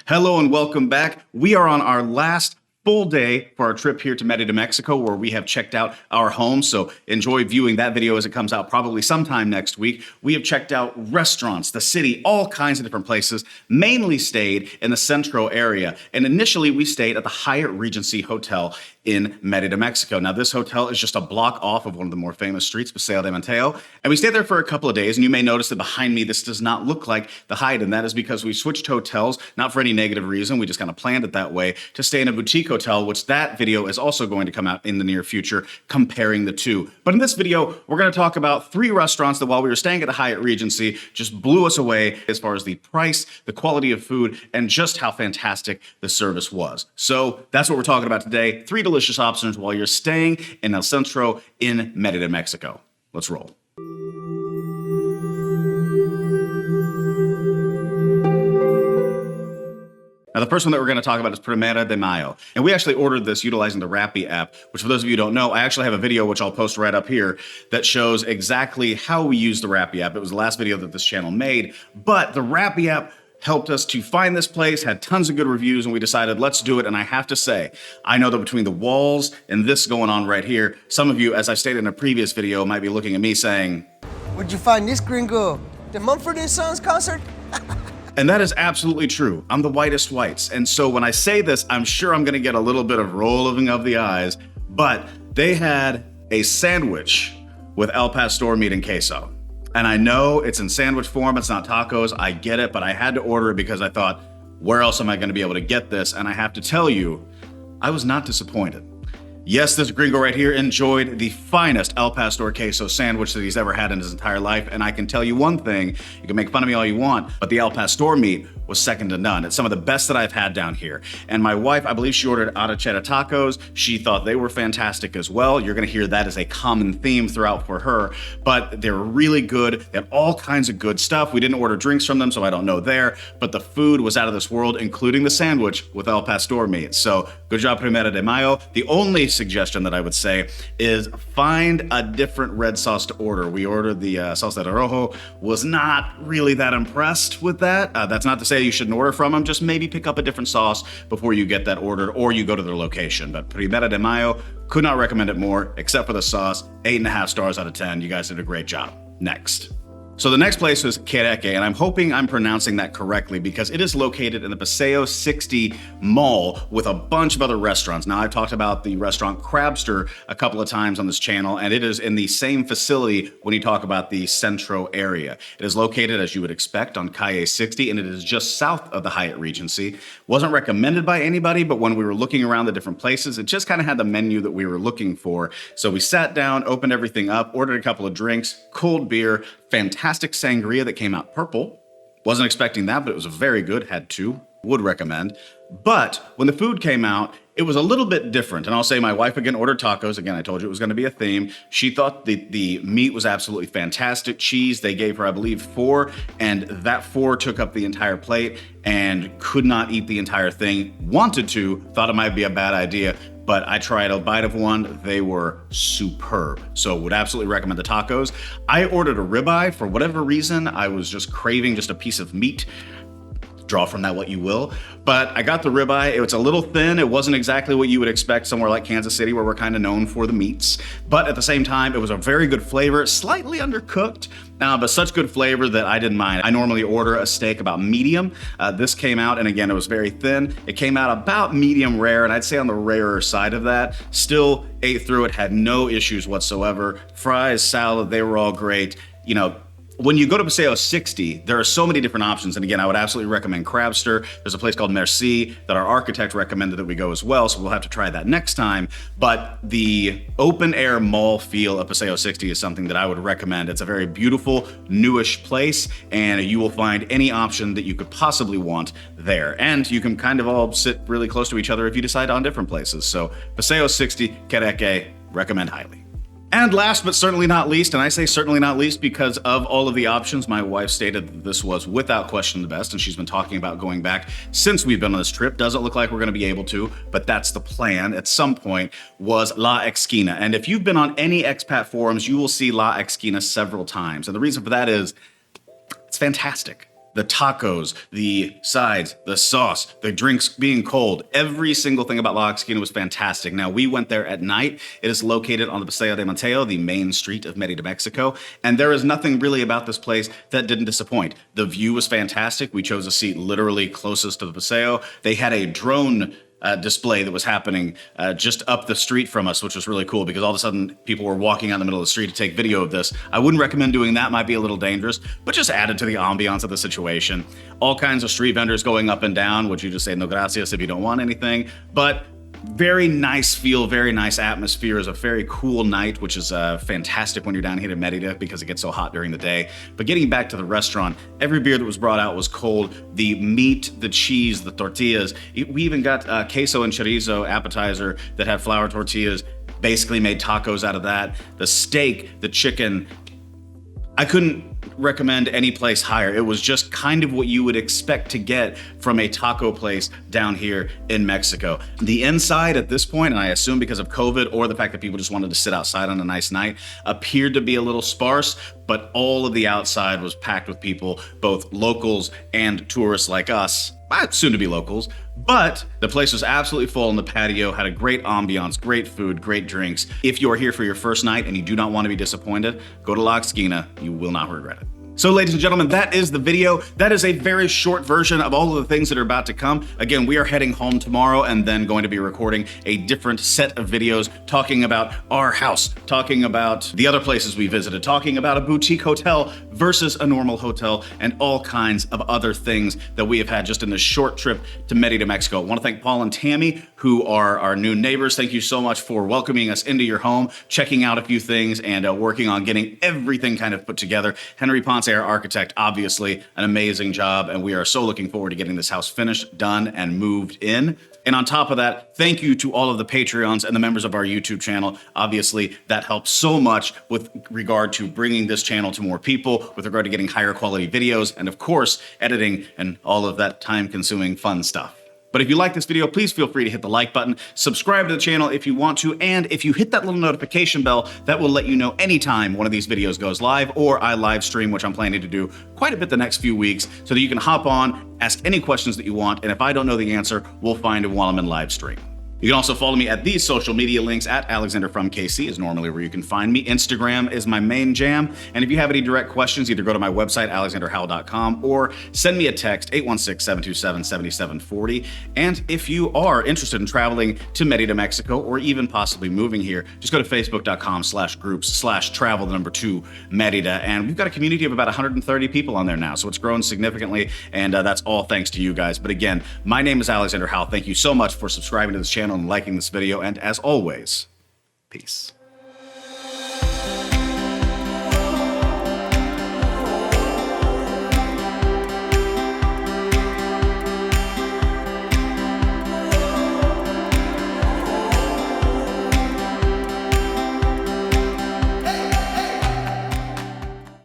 Hello and welcome back. We are on our last full day for our trip here to Merida, Mexico, where we have checked out our home. So enjoy viewing that video as it comes out probably sometime next week. We have checked out restaurants, the city, all kinds of different places, mainly stayed in the Centro area. And initially we stayed at the Hyatt Regency Hotel in Merida, Mexico. Now this hotel is just a block off of one of the more famous streets, Paseo de Mateo. And we stayed there for a couple of days, and you may notice that behind me, this does not look like the Hyatt, and that is because we switched hotels, not for any negative reason. We just kind of planned it that way to stay in a boutique hotel, which that video is also going to come out in the near future, comparing the two. But in this video, we're going to talk about 3 restaurants that while we were staying at the Hyatt Regency, just blew us away as far as the price, the quality of food, and just how fantastic the service was. So that's what we're talking about today. 3 delicious options while you're staying in El Centro in Merida, Mexico. Let's roll. Now, the first one that we're going to talk about is Primera de Mayo. And we actually ordered this utilizing the Rappi app, which for those of you who don't know, I actually have a video, which I'll post right up here, that shows exactly how we use the Rappi app. It was the last video that this channel made, but the Rappi app helped us to find this place, had tons of good reviews, and we decided, let's do it. And I have to say, I know that between the walls and this going on right here, some of you, as I stated in a previous video, might be looking at me saying, "Where'd you find this gringo? The Mumford & Sons concert?" And that is absolutely true. I'm the whitest whites. And so when I say this, I'm sure I'm gonna get a little bit of rolling of the eyes, but they had a sandwich with El Pastor meat and queso. And I know it's in sandwich form, it's not tacos, I get it, but I had to order it because I thought, where else am I gonna be able to get this? And I have to tell you, I was not disappointed. Yes, this gringo right here enjoyed the finest El Pastor queso sandwich that he's ever had in his entire life. And I can tell you one thing, you can make fun of me all you want, but the El Pastor meat was second to none. It's some of the best that I've had down here. And my wife, I believe she ordered arrachera tacos. She thought they were fantastic as well. You're gonna hear that as a common theme throughout for her, but they were really good. They had all kinds of good stuff. We didn't order drinks from them, so I don't know there, but the food was out of this world, including the sandwich with El Pastor meat. So good job, Primera de Mayo. The only suggestion that I would say is find a different red sauce to order. We ordered the salsa de rojo, was not really that impressed with that. That's not to say you shouldn't order from them, just maybe pick up a different sauce before you get that ordered or you go to their location. But Primera de Mayo, could not recommend it more, except for the sauce. 8.5 stars out of 10. You guys did a great job. Next. So the next place is Xquina, and I'm hoping I'm pronouncing that correctly because it is located in the Paseo 60 mall with a bunch of other restaurants. Now, I've talked about the restaurant Crabster a couple of times on this channel, and it is in the same facility when you talk about the Centro area. It is located, as you would expect, on Calle 60, and it is just south of the Hyatt Regency. Wasn't recommended by anybody, but when we were looking around the different places, it just kind of had the menu that we were looking for. So we sat down, opened everything up, ordered a couple of drinks, cold beer, fantastic sangria that came out purple. Wasn't expecting that, but it was very good. Had 2. Would recommend. But when the food came out, it was a little bit different. And I'll say my wife again ordered tacos. Again, I told you it was going to be a theme. She thought the meat was absolutely fantastic. Cheese, they gave her, I believe, 4. And that 4 took up the entire plate and could not eat the entire thing. Wanted to, thought it might be a bad idea. But I tried a bite of one. They were superb. So would absolutely recommend the tacos. I ordered a ribeye. For whatever reason, I was just craving just a piece of meat. Draw from that what you will. But I got the ribeye. It was a little thin. It wasn't exactly what you would expect somewhere like Kansas City, where we're kind of known for the meats. But at the same time, it was a very good flavor, slightly undercooked, but such good flavor that I didn't mind. I normally order a steak about medium. This came out, and again, it was very thin. It came out about medium rare, and I'd say on the rarer side of that. Still ate through it, had no issues whatsoever. Fries, salad, they were all great. You know, when you go to Paseo 60, there are so many different options. And again, I would absolutely recommend Crabster. There's a place called Merida that our architect recommended that we go as well, so we'll have to try that next time. But the open air mall feel of Paseo 60 is something that I would recommend. It's a very beautiful, newish place, and you will find any option that you could possibly want there. And you can kind of all sit really close to each other if you decide on different places. So Paseo 60, Xquina, recommend highly. And last but certainly not least, and I say certainly not least because of all of the options, my wife stated that this was without question the best, and she's been talking about going back since we've been on this trip. Doesn't look like we're going to be able to, but that's the plan at some point, was La Xquina. And if you've been on any expat forums, you will see La Xquina several times. And the reason for that is it's fantastic. The tacos, the sides, the sauce, the drinks being cold, every single thing about La Xquina was fantastic. Now, we went there at night. It is located on the Paseo de Mateo, the main street of Merida, Mexico, and there is nothing really about this place that didn't disappoint. The view was fantastic. We chose a seat literally closest to the Paseo. They had a drone display that was happening just up the street from us, which was really cool because all of a sudden people were walking out in the middle of the street to take video of this. I wouldn't recommend doing that, might be a little dangerous, but just added to the ambiance of the situation. All kinds of street vendors going up and down, which you just say no gracias if you don't want anything, but very nice feel, very nice atmosphere. It's a very cool night, which is fantastic when you're down here in Merida because it gets so hot during the day. But getting back to the restaurant, every beer that was brought out was cold. The meat, the cheese, the tortillas. We even got queso and chorizo appetizer that had flour tortillas. Basically made tacos out of that. The steak, the chicken. I couldn't recommend any place higher. It was just kind of what you would expect to get from a taco place down here in Mexico. The inside at this point, and I assume because of COVID or the fact that people just wanted to sit outside on a nice night, appeared to be a little sparse, but all of the outside was packed with people, both locals and tourists like us, soon to be locals. But the place was absolutely full in the patio, had a great ambiance, great food, great drinks. If you are here for your first night and you do not want to be disappointed, go to La Xquina. You will not regret it. So ladies and gentlemen, that is the video. That is a very short version of all of the things that are about to come. Again, we are heading home tomorrow and then going to be recording a different set of videos talking about our house, talking about the other places we visited, talking about a boutique hotel versus a normal hotel, and all kinds of other things that we have had just in this short trip to Merida, Mexico. I want to thank Paul and Tammy, who are our new neighbors. Thank you so much for welcoming us into your home, checking out a few things, and working on getting everything kind of put together. Henry Ponce, our architect, obviously an amazing job, and we are so looking forward to getting this house finished, done, and moved in. And on top of that, thank you to all of the Patreons and the members of our YouTube channel. Obviously, that helps so much with regard to bringing this channel to more people, with regard to getting higher quality videos, and of course, editing and all of that time-consuming fun stuff. But if you like this video, please feel free to hit the like button, subscribe to the channel if you want to, and if you hit that little notification bell, that will let you know anytime one of these videos goes live or I live stream, which I'm planning to do quite a bit the next few weeks, so that you can hop on, ask any questions that you want, and if I don't know the answer, we'll find it while I'm in live stream. You can also follow me at these social media links. At Alexander from KC is normally where you can find me. Instagram is my main jam. And if you have any direct questions, either go to my website, alexanderhowell.com, or send me a text, 816-727-7740. And if you are interested in traveling to Merida, Mexico, or even possibly moving here, just go to facebook.com/groups/travel2 Merida. And we've got a community of about 130 people on there now. So it's grown significantly. And that's all thanks to you guys. But again, my name is Alexander Howell. Thank you so much for subscribing to this channel and liking this video, and as always, peace.